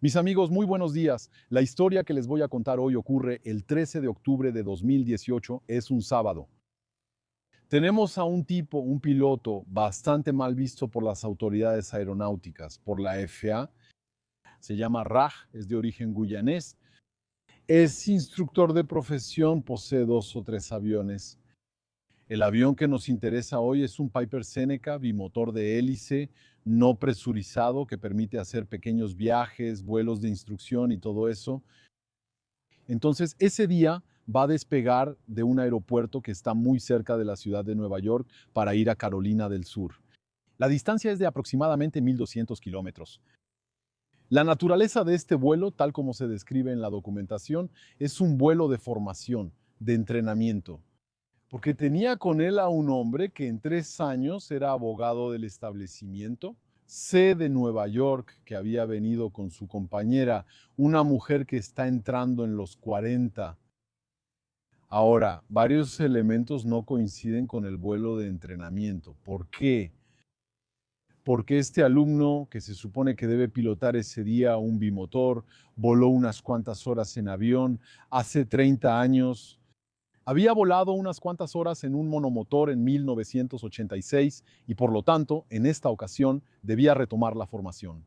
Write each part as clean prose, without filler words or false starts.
Mis amigos, muy buenos días. La historia que les voy a contar hoy ocurre el 13 de octubre de 2018, es un sábado. Tenemos a un tipo, un piloto, bastante mal visto por las autoridades aeronáuticas, por la FAA. Se llama Raj, es de origen guyanés. Es instructor de profesión, posee 2 o 3 aviones. El avión que nos interesa hoy es un Piper Seneca bimotor de hélice, no presurizado, que permite hacer pequeños viajes, vuelos de instrucción y todo eso. Entonces, ese día va a despegar de un aeropuerto que está muy cerca de la ciudad de Nueva York para ir a Carolina del Sur. La distancia es de aproximadamente 1.200 kilómetros. La naturaleza de este vuelo, tal como se describe en la documentación, es un vuelo de formación, de entrenamiento, porque tenía con él a un hombre que en 3 años era abogado del establecimiento, C de Nueva York, que había venido con su compañera, una mujer que está entrando en los 40. Ahora, varios elementos no coinciden con el vuelo de entrenamiento. ¿Por qué? Porque este alumno, que se supone que debe pilotar ese día un bimotor, voló unas cuantas horas en avión, hace 30 años, había volado unas cuantas horas en un monomotor en 1986 y por lo tanto, en esta ocasión, debía retomar la formación.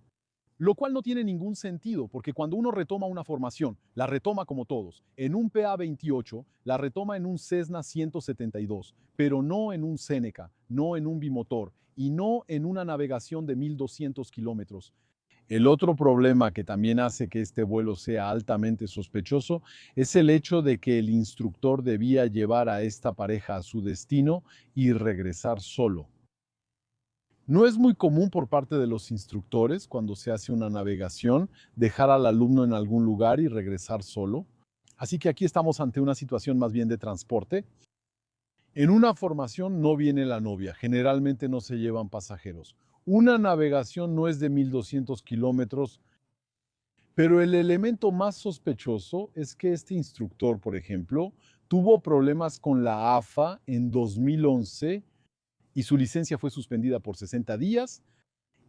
Lo cual no tiene ningún sentido, porque cuando uno retoma una formación, la retoma como todos. En un PA-28, la retoma en un Cessna 172, pero no en un Seneca, no en un bimotor y no en una navegación de 1.200 kilómetros. El otro problema que también hace que este vuelo sea altamente sospechoso es el hecho de que el instructor debía llevar a esta pareja a su destino y regresar solo. No es muy común por parte de los instructores, cuando se hace una navegación, dejar al alumno en algún lugar y regresar solo. Así que aquí estamos ante una situación más bien de transporte. En una formación no viene la novia, generalmente no se llevan pasajeros. Una navegación no es de 1.200 kilómetros, pero el elemento más sospechoso es que este instructor, por ejemplo, tuvo problemas con la AFA en 2011 y su licencia fue suspendida por 60 días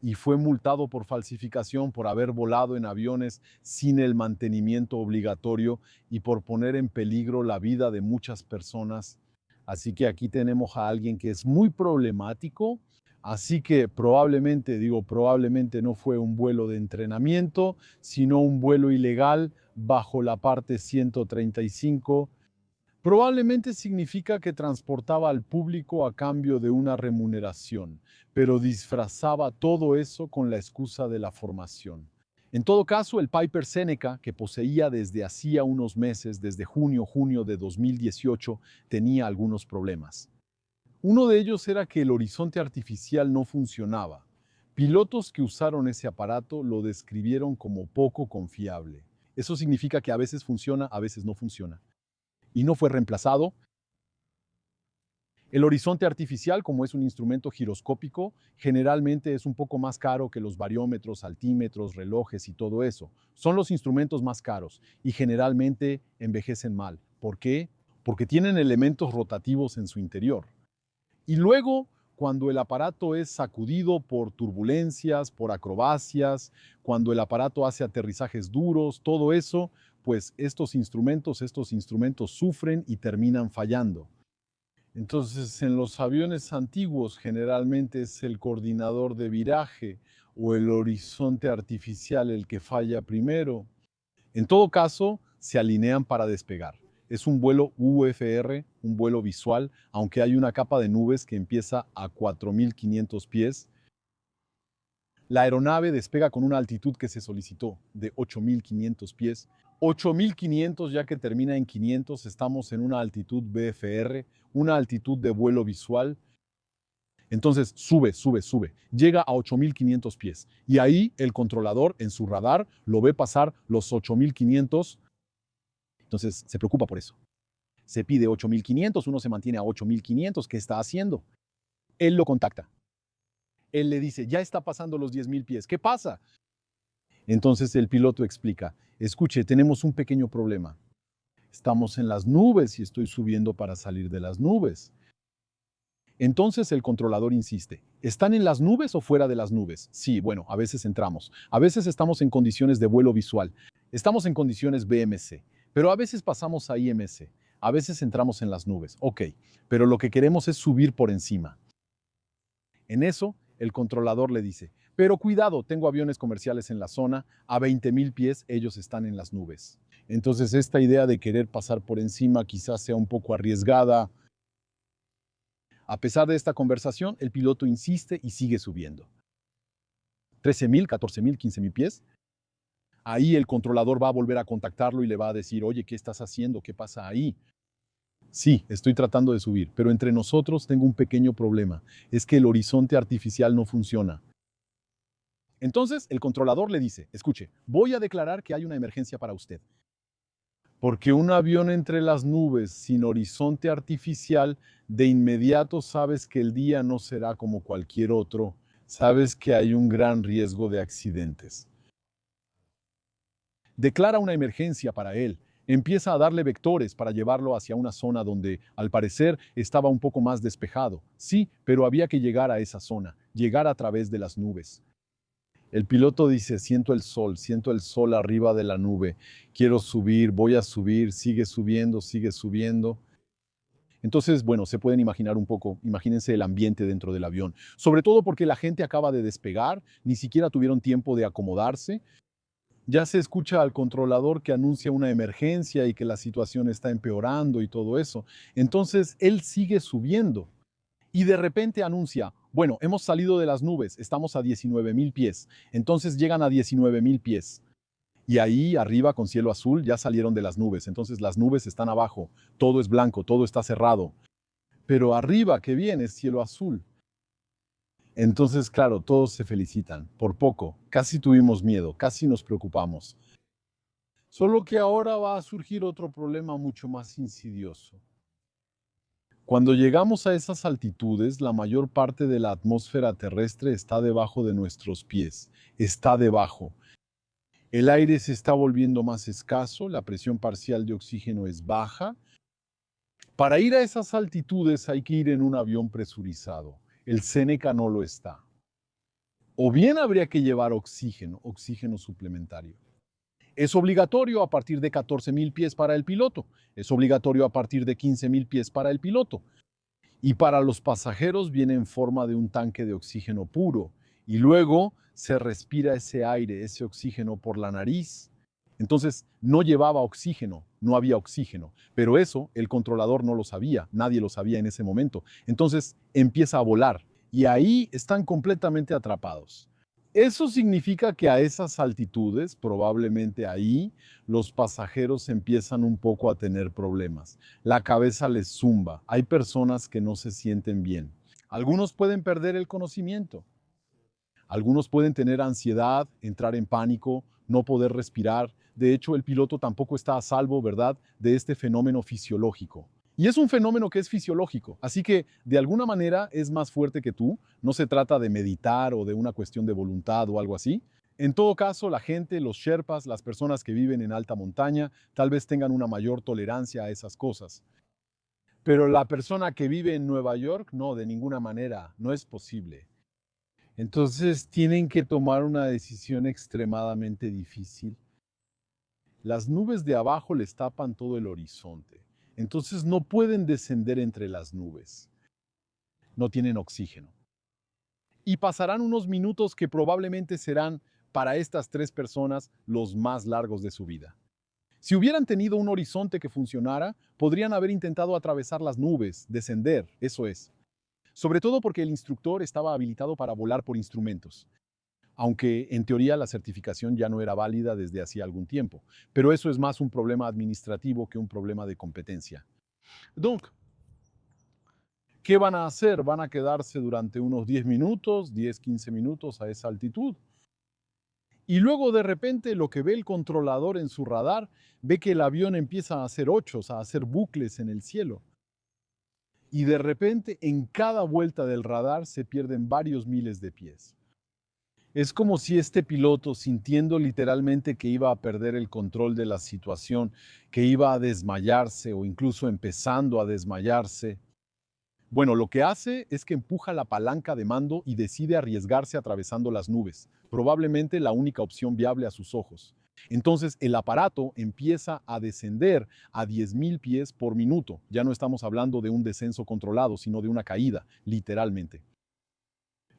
y fue multado por falsificación por haber volado en aviones sin el mantenimiento obligatorio y por poner en peligro la vida de muchas personas. Así que aquí tenemos a alguien que es muy problemático. Así que probablemente, digo probablemente, no fue un vuelo de entrenamiento, sino un vuelo ilegal bajo la parte 135. Probablemente significa que transportaba al público a cambio de una remuneración, pero disfrazaba todo eso con la excusa de la formación. En todo caso, el Piper Seneca, que poseía desde hacía unos meses, desde junio de 2018, tenía algunos problemas. Uno de ellos era que el horizonte artificial no funcionaba. Pilotos que usaron ese aparato lo describieron como poco confiable. Eso significa que a veces funciona, a veces no funciona. Y no fue reemplazado. El horizonte artificial, como es un instrumento giroscópico, generalmente es un poco más caro que los bariómetros, altímetros, relojes y todo eso. Son los instrumentos más caros y generalmente envejecen mal. ¿Por qué? Porque tienen elementos rotativos en su interior. Y luego, cuando el aparato es sacudido por turbulencias, por acrobacias, cuando el aparato hace aterrizajes duros, todo eso, pues estos instrumentos sufren y terminan fallando. Entonces, en los aviones antiguos generalmente es el coordinador de viraje o el horizonte artificial el que falla primero. En todo caso, se alinean para despegar. Es un vuelo UFR, un vuelo visual, aunque hay una capa de nubes que empieza a 4.500 pies. La aeronave despega con una altitud que se solicitó de 8.500 pies. 8.500 ya que termina en 500, estamos en una altitud BFR, una altitud de vuelo visual. Entonces sube, llega a 8.500 pies y ahí el controlador en su radar lo ve pasar los 8.500, entonces se preocupa por eso. Se pide 8.500, uno se mantiene a 8.500, ¿qué está haciendo? Él lo contacta. Él le dice, ya está pasando los 10.000 pies, ¿qué pasa? Entonces el piloto explica, escuche, tenemos un pequeño problema. Estamos en las nubes y estoy subiendo para salir de las nubes. Entonces el controlador insiste, ¿están en las nubes o fuera de las nubes? Sí, bueno, a veces entramos. A veces estamos en condiciones de vuelo visual. Estamos en condiciones BMC, pero a veces pasamos a IMC. A veces entramos en las nubes. Ok, pero lo que queremos es subir por encima. En eso, el controlador le dice, pero cuidado, tengo aviones comerciales en la zona, a 20,000 pies ellos están en las nubes. Entonces esta idea de querer pasar por encima quizás sea un poco arriesgada. A pesar de esta conversación, el piloto insiste y sigue subiendo. 13,000, 14,000, 15,000 pies. Ahí el controlador va a volver a contactarlo y le va a decir, oye, ¿qué estás haciendo? ¿Qué pasa ahí? Sí, estoy tratando de subir, pero entre nosotros tengo un pequeño problema. Es que el horizonte artificial no funciona. Entonces el controlador le dice, escuche, voy a declarar que hay una emergencia para usted. Porque un avión entre las nubes sin horizonte artificial, de inmediato sabes que el día no será como cualquier otro. Sabes que hay un gran riesgo de accidentes. Declara una emergencia para él. Empieza a darle vectores para llevarlo hacia una zona donde, al parecer, estaba un poco más despejado. Sí, pero había que llegar a esa zona, llegar a través de las nubes. El piloto dice, siento el sol arriba de la nube, quiero subir, voy a subir, sigue subiendo, sigue subiendo. Entonces, bueno, se pueden imaginar un poco, imagínense el ambiente dentro del avión, sobre todo porque la gente acaba de despegar, ni siquiera tuvieron tiempo de acomodarse. Ya se escucha al controlador que anuncia una emergencia y que la situación está empeorando y todo eso. Entonces, él sigue subiendo. Y de repente anuncia, bueno, hemos salido de las nubes, estamos a 19,000 pies. Entonces llegan a 19,000 pies. Y ahí arriba con cielo azul ya salieron de las nubes. Entonces las nubes están abajo, todo es blanco, todo está cerrado. Pero arriba que viene es cielo azul. Entonces, claro, todos se felicitan. Por poco, casi tuvimos miedo, casi nos preocupamos. Solo que ahora va a surgir otro problema mucho más insidioso. Cuando llegamos a esas altitudes, la mayor parte de la atmósfera terrestre está debajo de nuestros pies, está debajo. El aire se está volviendo más escaso, la presión parcial de oxígeno es baja. Para ir a esas altitudes hay que ir en un avión presurizado. El Seneca no lo está. O bien habría que llevar oxígeno, oxígeno suplementario. Es obligatorio a partir de 14,000 pies para el piloto. Es obligatorio a partir de 15,000 pies para el piloto. Y para los pasajeros viene en forma de un tanque de oxígeno puro. Y luego se respira ese aire, ese oxígeno por la nariz. Entonces no llevaba oxígeno, no había oxígeno. Pero eso el controlador no lo sabía, nadie lo sabía en ese momento. Entonces empieza a volar y ahí están completamente atrapados. Eso significa que a esas altitudes, probablemente ahí, los pasajeros empiezan un poco a tener problemas. La cabeza les zumba. Hay personas que no se sienten bien. Algunos pueden perder el conocimiento. Algunos pueden tener ansiedad, entrar en pánico, no poder respirar. De hecho, el piloto tampoco está a salvo, ¿verdad?, de este fenómeno fisiológico. Y es un fenómeno que es fisiológico, así que de alguna manera es más fuerte que tú. No se trata de meditar o de una cuestión de voluntad o algo así. En todo caso, la gente, los sherpas, las personas que viven en alta montaña, tal vez tengan una mayor tolerancia a esas cosas. Pero la persona que vive en Nueva York, no, de ninguna manera, no es posible. Entonces tienen que tomar una decisión extremadamente difícil. Las nubes de abajo les tapan todo el horizonte. Entonces no pueden descender entre las nubes. No tienen oxígeno. Y pasarán unos minutos que probablemente serán para estas tres personas los más largos de su vida. Si hubieran tenido un horizonte que funcionara, podrían haber intentado atravesar las nubes, descender, eso es. Sobre todo porque el instructor estaba habilitado para volar por instrumentos, aunque en teoría la certificación ya no era válida desde hacía algún tiempo. Pero eso es más un problema administrativo que un problema de competencia. Donc, ¿qué van a hacer? Van a quedarse durante unos 10 minutos, 10, 15 minutos a esa altitud. Y luego de repente lo que ve el controlador en su radar, ve que el avión empieza a hacer ochos, a hacer bucles en el cielo. Y de repente en cada vuelta del radar se pierden varios miles de pies. Es como si este piloto, sintiendo literalmente que iba a perder el control de la situación, que iba a desmayarse o incluso empezando a desmayarse, Bueno, lo que hace es que empuja la palanca de mando y decide arriesgarse atravesando las nubes, probablemente la única opción viable a sus ojos. Entonces el aparato empieza a descender a 10.000 pies por minuto. Ya no estamos hablando de un descenso controlado, sino de una caída, literalmente.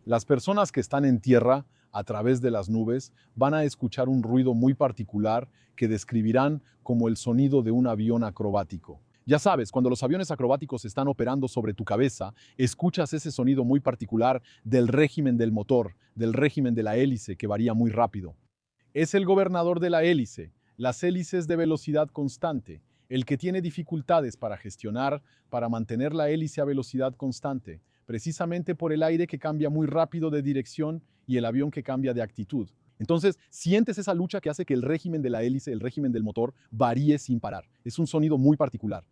Las personas que están en tierra, a través de las nubes, van a escuchar un ruido muy particular que describirán como el sonido de un avión acrobático. Ya sabes, cuando los aviones acrobáticos están operando sobre tu cabeza, escuchas ese sonido muy particular del régimen del motor, del régimen de la hélice que varía muy rápido. Es el gobernador de la hélice, las hélices de velocidad constante, el que tiene dificultades para gestionar, para mantener la hélice a velocidad constante, precisamente por el aire que cambia muy rápido de dirección y el avión que cambia de actitud. Entonces, sientes esa lucha que hace que el régimen de la hélice, el régimen del motor, varíe sin parar. Es un sonido muy particular.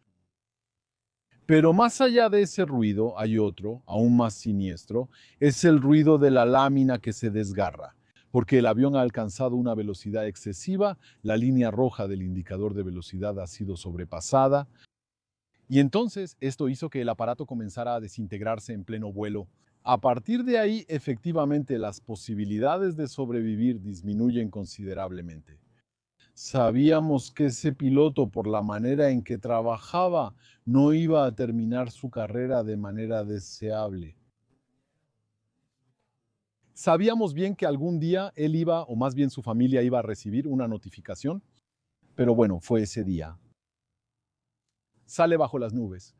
Pero más allá de ese ruido hay otro, aún más siniestro, es el ruido de la lámina que se desgarra. Porque el avión ha alcanzado una velocidad excesiva, la línea roja del indicador de velocidad ha sido sobrepasada, y entonces esto hizo que el aparato comenzara a desintegrarse en pleno vuelo. A partir de ahí, efectivamente, las posibilidades de sobrevivir disminuyen considerablemente. Sabíamos que ese piloto, por la manera en que trabajaba, no iba a terminar su carrera de manera deseable. Sabíamos bien que algún día él iba, o más bien su familia iba a recibir una notificación, pero bueno, fue ese día. Sale bajo las nubes.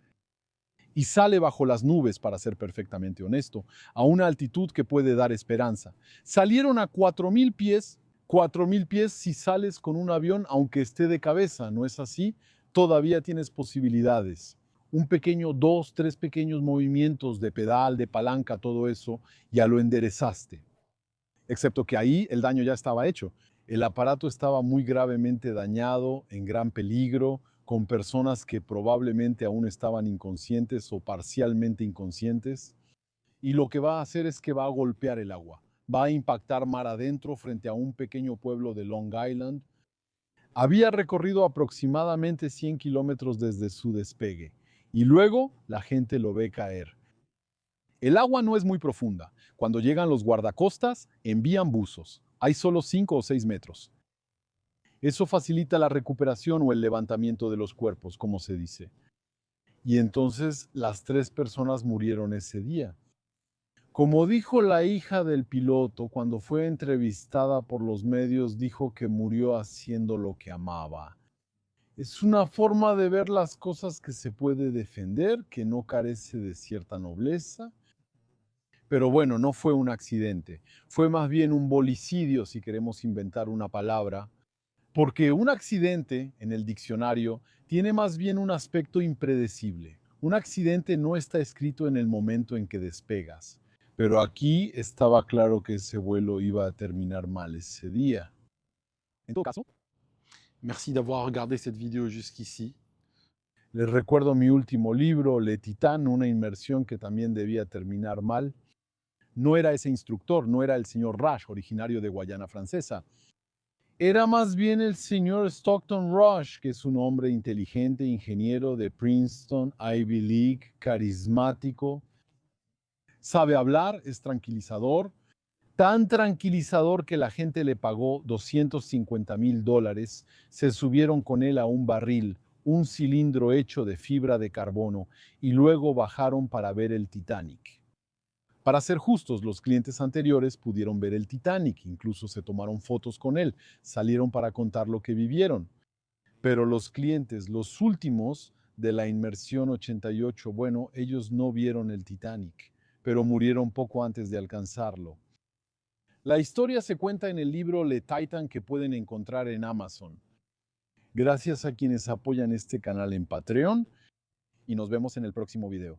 Y sale bajo las nubes, para ser perfectamente honesto, a una altitud que puede dar esperanza. Salieron a 4.000 pies. 4.000 pies si sales con un avión, aunque esté de cabeza, ¿no es así? Todavía tienes posibilidades. Un pequeño, dos, tres pequeños movimientos de pedal, de palanca, todo eso, ya lo enderezaste. Excepto que ahí el daño ya estaba hecho. El aparato estaba muy gravemente dañado, en gran peligro, con personas que probablemente aún estaban inconscientes o parcialmente inconscientes. Y lo que va a hacer es que va a golpear el agua. Va a impactar mar adentro frente a un pequeño pueblo de Long Island. Había recorrido aproximadamente 100 kilómetros desde su despegue. Y luego la gente lo ve caer. El agua no es muy profunda. Cuando llegan los guardacostas, envían buzos. Hay solo 5 o 6 metros. Eso facilita la recuperación o el levantamiento de los cuerpos, como se dice. Y entonces las 3 personas murieron ese día. Como dijo la hija del piloto cuando fue entrevistada por los medios, dijo que murió haciendo lo que amaba. Es una forma de ver las cosas que se puede defender, que no carece de cierta nobleza. Pero bueno, no fue un accidente, fue más bien un bolicidio, si queremos inventar una palabra, porque un accidente en el diccionario tiene más bien un aspecto impredecible. Un accidente no está escrito en el momento en que despegas, pero aquí estaba claro que ese vuelo iba a terminar mal ese día. En todo caso, merci d'avoir regardé cette vidéo jusqu'ici. Les recuerdo mi último libro, Le Titán, una inmersión que también debía terminar mal. No era ese instructor, no era el señor Rush, originario de Guayana Francesa. Era más bien el señor Stockton Rush, que es un hombre inteligente, ingeniero de Princeton, Ivy League, carismático. Sabe hablar, es tranquilizador. Tan tranquilizador que la gente le pagó $250,000. Se subieron con él a un barril, un cilindro hecho de fibra de carbono, y luego bajaron para ver el Titanic. Para ser justos, los clientes anteriores pudieron ver el Titanic, incluso se tomaron fotos con él, salieron para contar lo que vivieron. Pero los clientes, los últimos de la inmersión 88, bueno, ellos no vieron el Titanic, pero murieron poco antes de alcanzarlo. La historia se cuenta en el libro Le Titan que pueden encontrar en Amazon. Gracias a quienes apoyan este canal en Patreon y nos vemos en el próximo video.